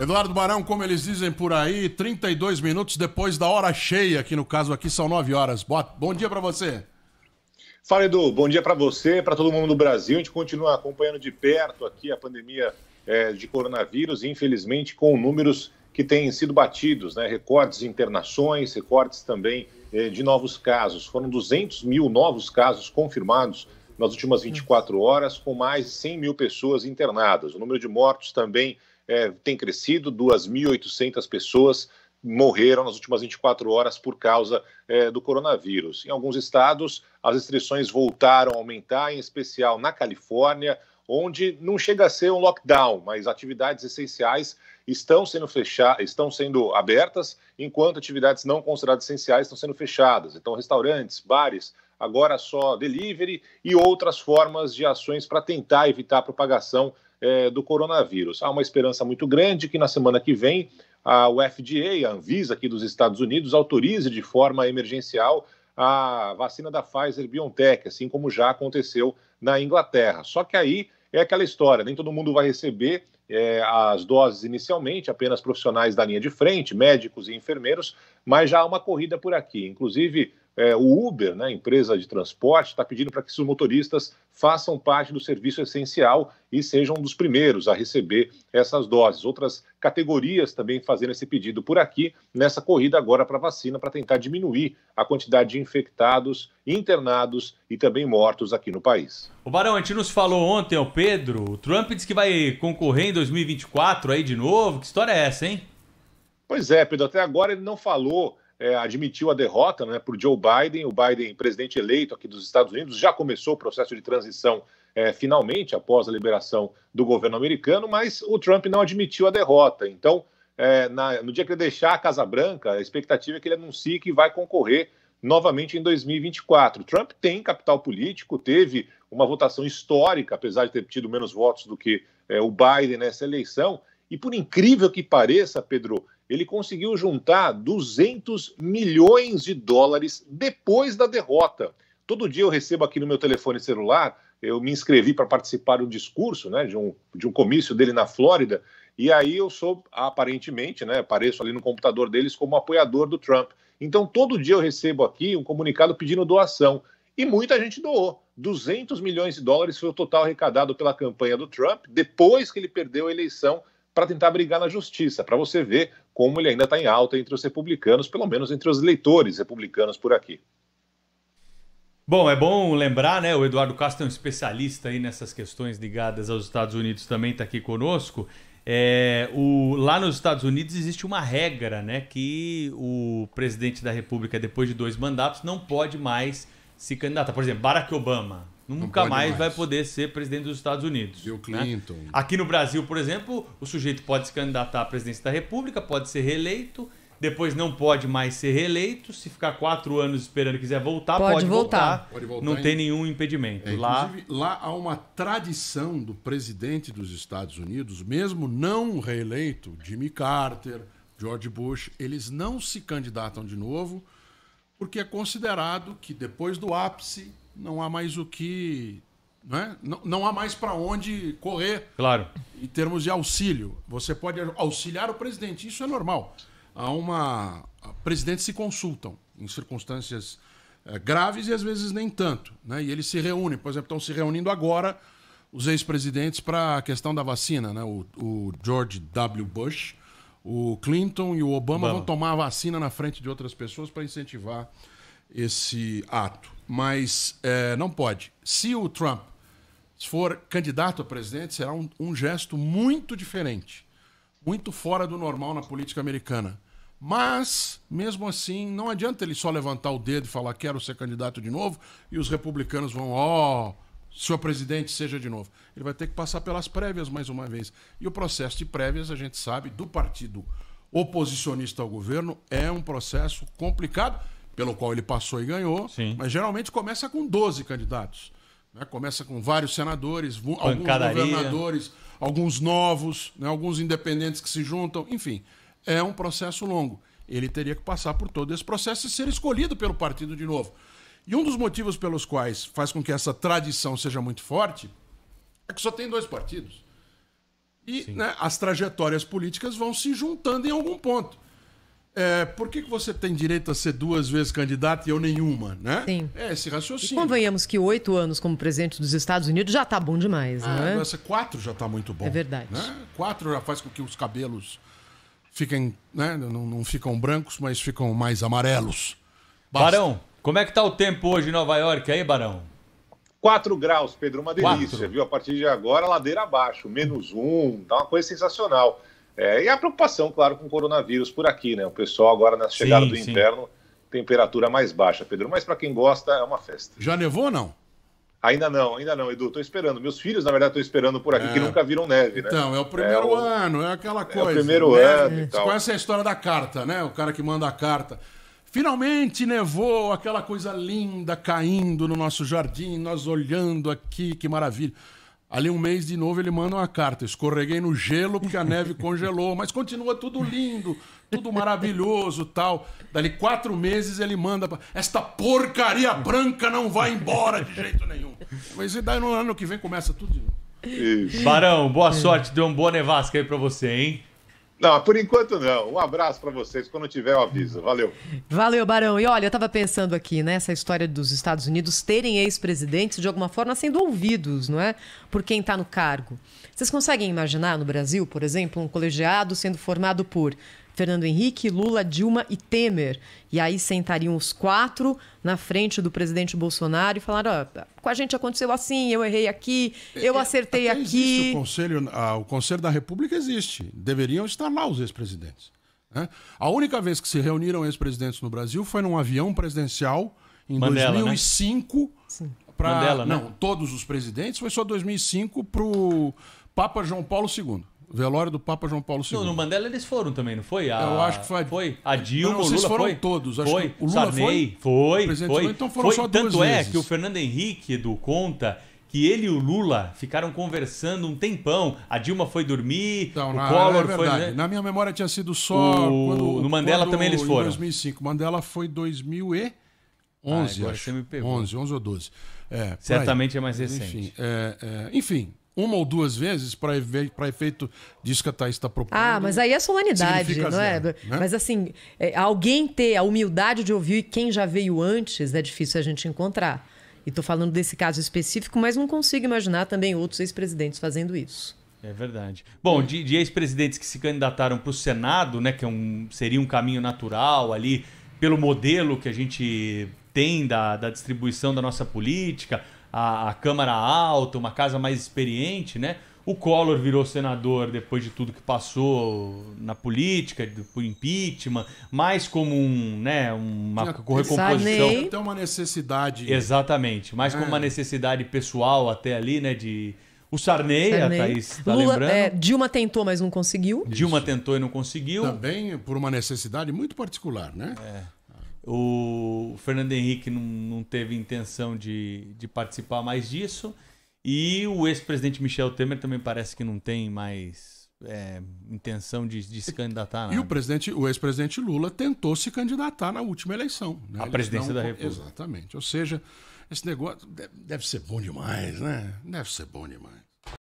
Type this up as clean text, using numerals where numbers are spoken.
Eduardo Barão, como eles dizem por aí, 32 minutos depois da hora cheia, que no caso aqui são 9 horas. Bom dia para você. Fala, Edu. Bom dia para você, para todo mundo do Brasil. A gente continua acompanhando de perto aqui a pandemia de coronavírus, infelizmente com números que têm sido batidos, né? Recordes de internações, recordes também de novos casos. Foram 200 mil novos casos confirmados nas últimas 24 horas, com mais de 100 mil pessoas internadas. O número de mortos também tem crescido, 2.800 pessoas morreram nas últimas 24 horas por causa do coronavírus. Em alguns estados, as restrições voltaram a aumentar, em especial na Califórnia, onde não chega a ser um lockdown, mas atividades essenciais estão sendo abertas, enquanto atividades não consideradas essenciais estão sendo fechadas. Então, restaurantes, bares, agora só delivery e outras formas de ações para tentar evitar a propagação do coronavírus. Há uma esperança muito grande que na semana que vem o FDA, a Anvisa aqui dos Estados Unidos, autorize de forma emergencial a vacina da Pfizer-BioNTech, assim como já aconteceu na Inglaterra. Só que aí é aquela história, nem todo mundo vai receber as doses inicialmente, apenas profissionais da linha de frente, médicos e enfermeiros, mas já há uma corrida por aqui. Inclusive, o Uber, né, empresa de transporte, está pedindo para que os motoristas façam parte do serviço essencial e sejam dos primeiros a receber essas doses. Outras categorias também fazendo esse pedido por aqui, nessa corrida agora para vacina, para tentar diminuir a quantidade de infectados, internados e também mortos aqui no país. O Barão, a gente nos falou ontem, o Pedro, o Trump disse que vai concorrer em 2024 aí de novo. Que história é essa, hein? Pois é, Pedro, até agora ele não falou, admitiu a derrota, né, por Joe Biden. O Biden, presidente eleito aqui dos Estados Unidos, já começou o processo de transição finalmente, após a liberação do governo americano, mas o Trump não admitiu a derrota. Então, no dia que ele deixar a Casa Branca, a expectativa é que ele anuncie que vai concorrer novamente em 2024. Trump tem capital político, teve uma votação histórica, apesar de ter tido menos votos do que o Biden nessa eleição, e por incrível que pareça, Pedro, ele conseguiu juntar 200 milhões de dólares depois da derrota. Todo dia eu recebo aqui no meu telefone celular, eu me inscrevi para participar de um discurso, né, de um comício dele na Flórida, e aí eu sou, aparentemente, né, apareço ali no computador deles como apoiador do Trump. Então, todo dia eu recebo aqui um comunicado pedindo doação, e muita gente doou. 200 milhões de dólares foi o total arrecadado pela campanha do Trump, depois que ele perdeu a eleição, para tentar brigar na justiça, para você ver como ele ainda está em alta entre os republicanos, pelo menos entre os eleitores republicanos por aqui. Bom, é bom lembrar, né? O Eduardo Castro é um especialista aí nessas questões ligadas aos Estados Unidos, também está aqui conosco. Lá nos Estados Unidos existe uma regra, né? Que o presidente da República, depois de 2 mandatos, não pode mais se candidatar. Por exemplo, Barack Obama nunca mais vai poder ser presidente dos Estados Unidos. Bill Clinton. Né? Aqui no Brasil, por exemplo, o sujeito pode se candidatar à presidência da República, pode ser reeleito, depois não pode mais ser reeleito. Se ficar 4 anos esperando e quiser voltar, pode voltar. Não tem nenhum impedimento. Inclusive, lá há uma tradição do presidente dos Estados Unidos, mesmo não reeleito, Jimmy Carter, George Bush, eles não se candidatam de novo, porque é considerado que depois do ápice não há mais o que... Não há mais para onde correr. Claro. Em termos de auxílio. Você pode auxiliar o presidente, isso é normal. Presidentes se consultam em circunstâncias graves e às vezes nem tanto, né? E eles se reúnem, por exemplo, estão se reunindo agora os ex-presidentes para a questão da vacina, né? O George W. Bush, o Clinton e o Obama vão tomar a vacina na frente de outras pessoas para incentivar esse ato. Mas não pode. Se o Trump for candidato a presidente, será um gesto muito diferente, muito fora do normal na política americana. Mas, mesmo assim, não adianta ele só levantar o dedo e falar quero ser candidato de novo e os republicanos vão, senhor presidente, seja de novo. Ele vai ter que passar pelas prévias mais uma vez. E o processo de prévias, a gente sabe, do partido oposicionista ao governo, é um processo complicado, pelo qual ele passou e ganhou, Sim. Mas geralmente começa com 12 candidatos. Né? Começa com vários senadores, alguns governadores, alguns novos, né? Alguns independentes que se juntam, enfim. É um processo longo. Ele teria que passar por todo esse processo e ser escolhido pelo partido de novo. E um dos motivos pelos quais faz com que essa tradição seja muito forte é que só tem 2 partidos. E né, as trajetórias políticas vão se juntando em algum ponto. Por que você tem direito a ser 2 vezes candidato e eu nenhuma, né? Sim. Esse raciocínio. E convenhamos que 8 anos como presidente dos Estados Unidos já tá bom demais, não é? 4 já tá muito bom. É verdade. Né? 4 já faz com que os cabelos fiquem, né, não ficam brancos, mas ficam mais amarelos. Basta. Barão, como é que tá o tempo hoje em Nova York aí, Barão? 4 graus, Pedro, uma delícia, 4. viu? A partir de agora, ladeira abaixo, -1, tá uma coisa sensacional. E a preocupação, claro, com o coronavírus por aqui, né? O pessoal agora, na chegada do inverno, temperatura mais baixa, Pedro. Mas para quem gosta, é uma festa. Já nevou ou não? Ainda não, Edu. Estou esperando. Meus filhos, na verdade, estão esperando por aqui, que nunca viram neve, né? Então, é o primeiro ano, é aquela coisa. É o primeiro ano e tal. Você conhece a história da carta, né? O cara que manda a carta. Finalmente nevou, aquela coisa linda caindo no nosso jardim, nós olhando aqui, que maravilha. Ali um mês de novo ele manda uma carta. Escorreguei no gelo porque a neve congelou, mas continua tudo lindo, tudo maravilhoso, tal. Dali 4 meses ele manda, esta porcaria branca não vai embora de jeito nenhum. Mas daí no ano que vem começa tudo de novo. Isso. Barão, boa sorte, deu uma boa nevasca aí pra você, hein? Não, por enquanto não. Um abraço para vocês. Quando tiver, eu aviso. Valeu. Valeu, Barão. E olha, eu tava pensando aqui, né, essa história dos Estados Unidos terem ex-presidentes de alguma forma sendo ouvidos, não é? Por quem está no cargo. Vocês conseguem imaginar no Brasil, por exemplo, um colegiado sendo formado por Fernando Henrique, Lula, Dilma e Temer. E aí sentariam os 4 na frente do presidente Bolsonaro e falaram, com a gente aconteceu assim, eu errei aqui, eu acertei Até aqui. O Conselho da República existe. Deveriam estar lá os ex-presidentes. Né? A única vez que se reuniram ex-presidentes no Brasil foi num avião presidencial em Mandela, 2005. Né? Mandela, né? Não, todos os presidentes, foi só 2005 pro Papa João Paulo II. Velório do Papa João Paulo II. No Mandela eles foram também, não foi? Eu acho que foi. Foi. A Dilma, não, o Lula foram foi? todos. Acho Foi. que o Lula Sarney, foi. Foi. Então foram só 2 Tanto vezes. Que o Fernando Henrique, Edu, conta que ele e o Lula ficaram conversando um tempão. A Dilma foi dormir, Então, o Collor foi... Né? Na minha memória tinha sido só... No Mandela também eles foram. Em 2005. Mandela foi 2011, agora acho. você me pegou. 11 ou 12. Certamente é mais recente. Enfim, 1 ou 2 vezes para efeito disso que a Thaís está propondo. Mas aí é solenidade, não é? Zero, né? Mas assim, alguém ter a humildade de ouvir quem já veio antes é difícil a gente encontrar. E estou falando desse caso específico, mas não consigo imaginar também outros ex-presidentes fazendo isso. É verdade. Bom, de ex-presidentes que se candidataram para o Senado, né, que seria um caminho natural ali, pelo modelo que a gente tem da distribuição da nossa política, a Câmara Alta, uma casa mais experiente, né? O Collor virou senador depois de tudo que passou na política, por impeachment, mais como uma recomposição. Até uma necessidade. Exatamente, mais como uma necessidade pessoal até ali, né? O Sarney. A Thaís está lembrando. Dilma tentou, mas não conseguiu. Dilma tentou e não conseguiu. Também por uma necessidade muito particular, né? O Fernando Henrique não teve intenção de participar mais disso. E o ex-presidente Michel Temer também parece que não tem mais intenção de se candidatar. Nada. E o ex-presidente Lula tentou se candidatar na última eleição. Né? A presidência da República. Exatamente. Ou seja, esse negócio deve ser bom demais, né? Deve ser bom demais.